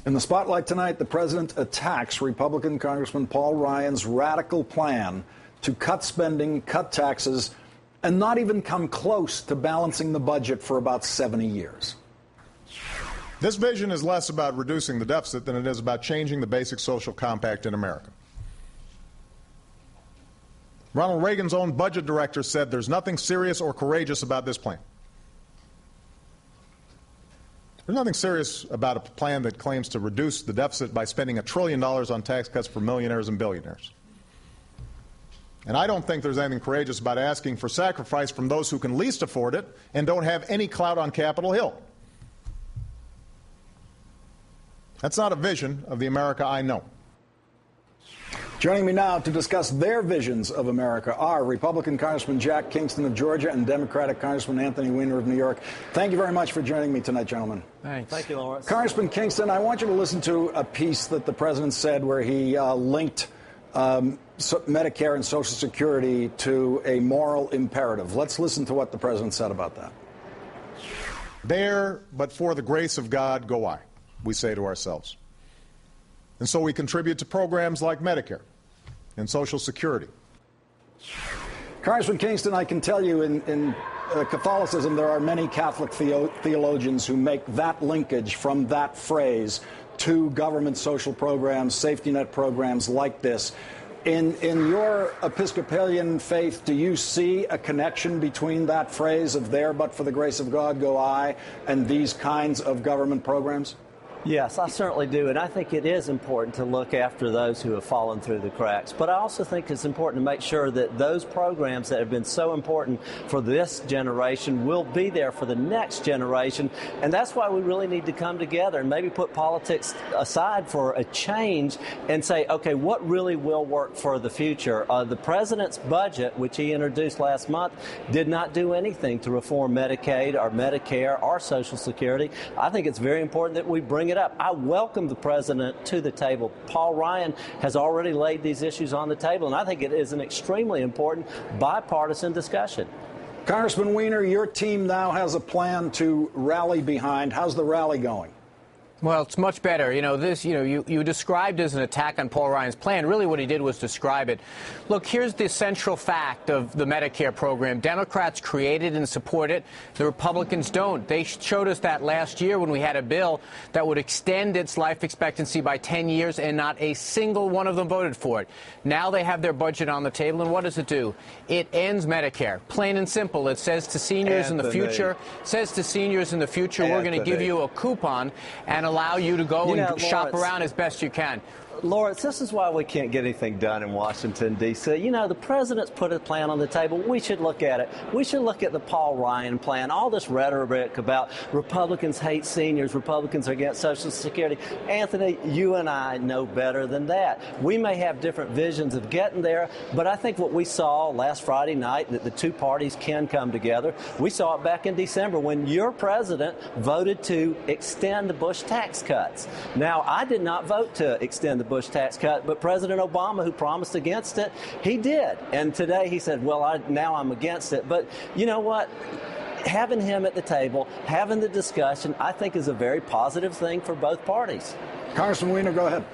In the spotlight tonight, the president attacks Republican Congressman Paul Ryan's radical plan to cut spending, cut taxes, and not even come close to balancing the budget for about 70 years. This vision is less about reducing the deficit than it is about changing the basic social compact in America. Ronald Reagan's own budget director said there's nothing serious or courageous about this plan. There's nothing serious about a plan that claims to reduce the deficit by spending $1 trillion on tax cuts for millionaires and billionaires. And I don't think there's anything courageous about asking for sacrifice from those who can least afford it and don't have any clout on Capitol Hill. That's not a vision of the America I know. Joining me now to discuss their visions of America are Republican Congressman Jack Kingston of Georgia and Democratic Congressman Anthony Weiner of New York. Thank you very much for joining me tonight, gentlemen. Thanks. Thank you, Lawrence. Congressman Kingston, I want you to listen to a piece that the president said where he linked Medicare and Social Security to a moral imperative. Let's listen to what the president said about that. There, but for the grace of God, go I, we say to ourselves. And so we contribute to programs like Medicare and Social Security. Congressman Kingston, I can tell you in Catholicism there are many Catholic theologians who make that linkage from that phrase to government social programs, safety net programs like this. In your Episcopalian faith, do you see a connection between that phrase of there but for the grace of God go I and these kinds of government programs? Yes, I certainly do, and I think it is important to look after those who have fallen through the cracks. But I also think it's important to make sure that those programs that have been so important for this generation will be there for the next generation, and that's why we really need to come together and maybe put politics aside for a change and say, okay, what really will work for the future? The president's budget, which he introduced last month, did not do anything to reform Medicaid or Medicare or Social Security. I think it's very important that we bring it up. I welcome the president to the table. Paul Ryan has already laid these issues on the table, and I think it is an extremely important bipartisan discussion. Congressman Weiner, your team now has a plan to rally behind. How's the rally going? Well, it's much better. You described as an attack on Paul Ryan's plan. Really what he did was describe it. Look, here's the central fact of the Medicare program. Democrats created and support it. The Republicans don't. They showed us that last year when we had a bill that would extend its life expectancy by 10 years, and not a single one of them voted for it. Now they have their budget on the table, and what does it do? It ends Medicare. Plain and simple. It says to seniors in the future, we're going to give you a coupon and allow you to go and shop around as best you can. Lawrence, this is why we can't get anything done in Washington, D.C. You know, the president's put a plan on the table. We should look at it. We should look at the Paul Ryan plan, all this rhetoric about Republicans hate seniors, Republicans are against Social Security. Anthony, you and I know better than that. We may have different visions of getting there, but I think what we saw last Friday night, that the two parties can come together. We saw it back in December when your president voted to extend the Bush tax cuts. Now, I did not vote to extend the Bush tax cut, but President Obama, who promised against it, he did. And today he said, well, now I'm against it. But you know what? Having him at the table, having the discussion, I think is a very positive thing for both parties. Congressman Weiner, go ahead.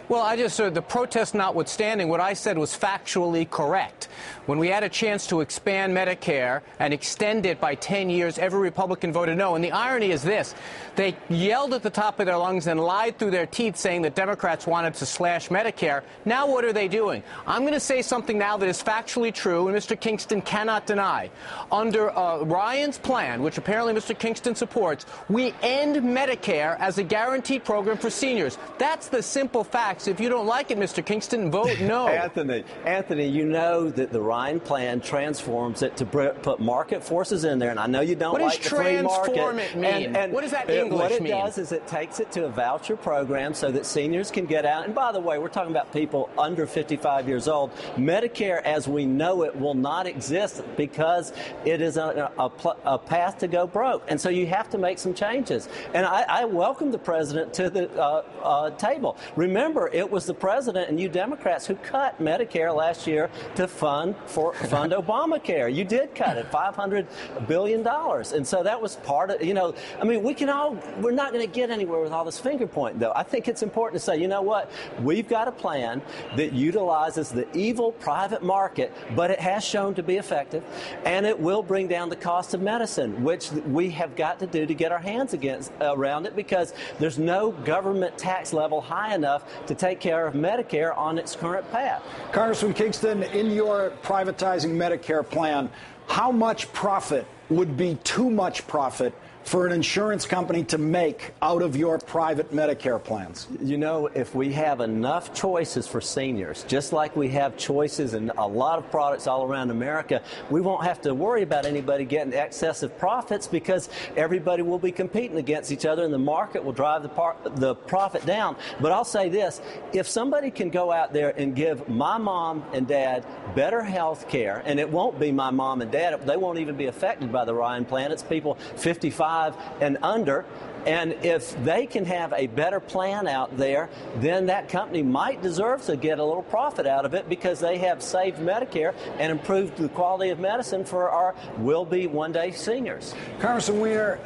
Well, the protest notwithstanding, what I said was factually correct. When we had a chance to expand Medicare and extend it by 10 years, every Republican voted no. And the irony is this. They yelled at the top of their lungs and lied through their teeth saying that Democrats wanted to slash Medicare. Now what are they doing? I'm going to say something now that is factually true and Mr. Kingston cannot deny. Under Ryan's plan, which apparently Mr. Kingston supports, we end Medicare as a guaranteed program for seniors. That's the simple facts. If you don't like it, Mr. Kingston, vote no. Anthony, you know that the Ryan plan transforms it to put market forces in there, and I know you don't like the free market. What does transform it mean? And what does that English mean? What it does is it takes it to a voucher program so that seniors can get out. And by the way, we're talking about people under 55 years old. Medicare, as we know it, will not exist because it is a path to go broke. And so you have to make some changes. And I welcome the president to the table. Remember, remember, it was the president and you Democrats who cut Medicare last year to fund Obamacare. You did cut it, $500 billion. And so that was part of, I mean, we're not going to get anywhere with all this finger pointing, though. I think it's important to say, you know what? We've got a plan that utilizes the evil private market, but it has shown to be effective, and it will bring down the cost of medicine, which we have got to do to get our hands around it, because there's no government tax level high enough to take care of Medicare on its current path. Congressman Kingston, in your privatizing Medicare plan, how much profit would be too much profit for an insurance company to make out of your private Medicare plans? If we have enough choices for seniors, just like we have choices in a lot of products all around America, we won't have to worry about anybody getting excessive profits, because everybody will be competing against each other and the market will drive the profit down. But I'll say this, if somebody can go out there and give my mom and dad better health care, and it won't be my mom and dad, they won't even be affected by the Ryan plan, it's people 55 and under. And if they can have a better plan out there, then that company might deserve to get a little profit out of it, because they have saved Medicare and improved the quality of medicine for our will-be one-day seniors. Congressman Weiner,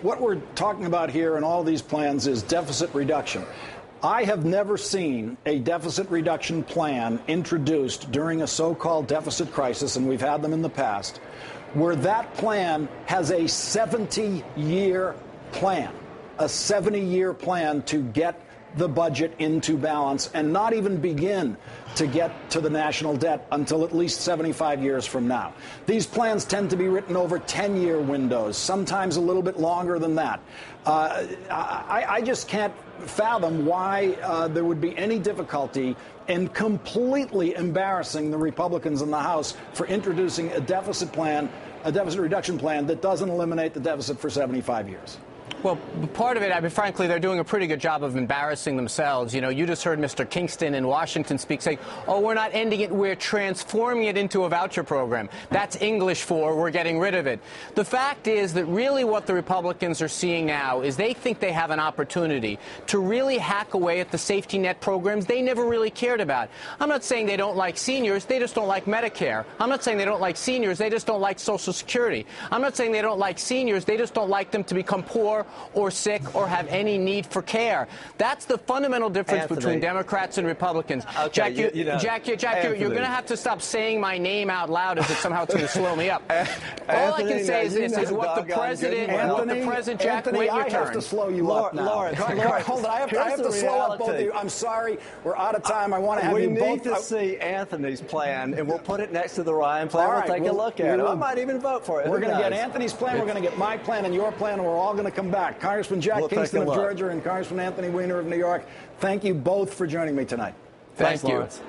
what we're talking about here in all these plans is deficit reduction. I have never seen a deficit reduction plan introduced during a so-called deficit crisis, and we've had them in the past, where that plan has a 70-year plan, a 70-year plan to get the budget into balance and not even begin to get to the national debt until at least 75 years from now. These plans tend to be written over 10-year windows, sometimes a little bit longer than that. I just can't fathom why there would be any difficulty in completely embarrassing the Republicans in the House for introducing a deficit reduction plan that doesn't eliminate the deficit for 75 years. Well, part of it, I mean, frankly, they're doing a pretty good job of embarrassing themselves. You just heard Mr. Kingston in Washington speak, saying, oh, we're not ending it, we're transforming it into a voucher program. That's English for we're getting rid of it. The fact is that really what the Republicans are seeing now is they think they have an opportunity to really hack away at the safety net programs they never really cared about. I'm not saying they don't like seniors, they just don't like Medicare. I'm not saying they don't like seniors, they just don't like Social Security. I'm not saying they don't like seniors, they just don't like them to become poor or sick or have any need for care. That's the fundamental difference between Democrats and Republicans. Okay, Jack, you're going to have to stop saying my name out loud as if somehow it's going to slow me up. All I can say is this, is what the president, Jack, Anthony, wait your I turn. have to slow you up now. Lawrence, hold on, I have to slow up both of you. I'm sorry, we're out of time. I want to have you both. We need to see Anthony's plan, and we'll put it next to the Ryan plan. We'll take a look at it. I might even vote for it. We're going to get Anthony's plan, we're going to get my plan and your plan, and we're all going to come back. Congressman Jack Kingston of Georgia and Congressman Anthony Weiner of New York, thank you both for joining me tonight. Thank you. Lawrence.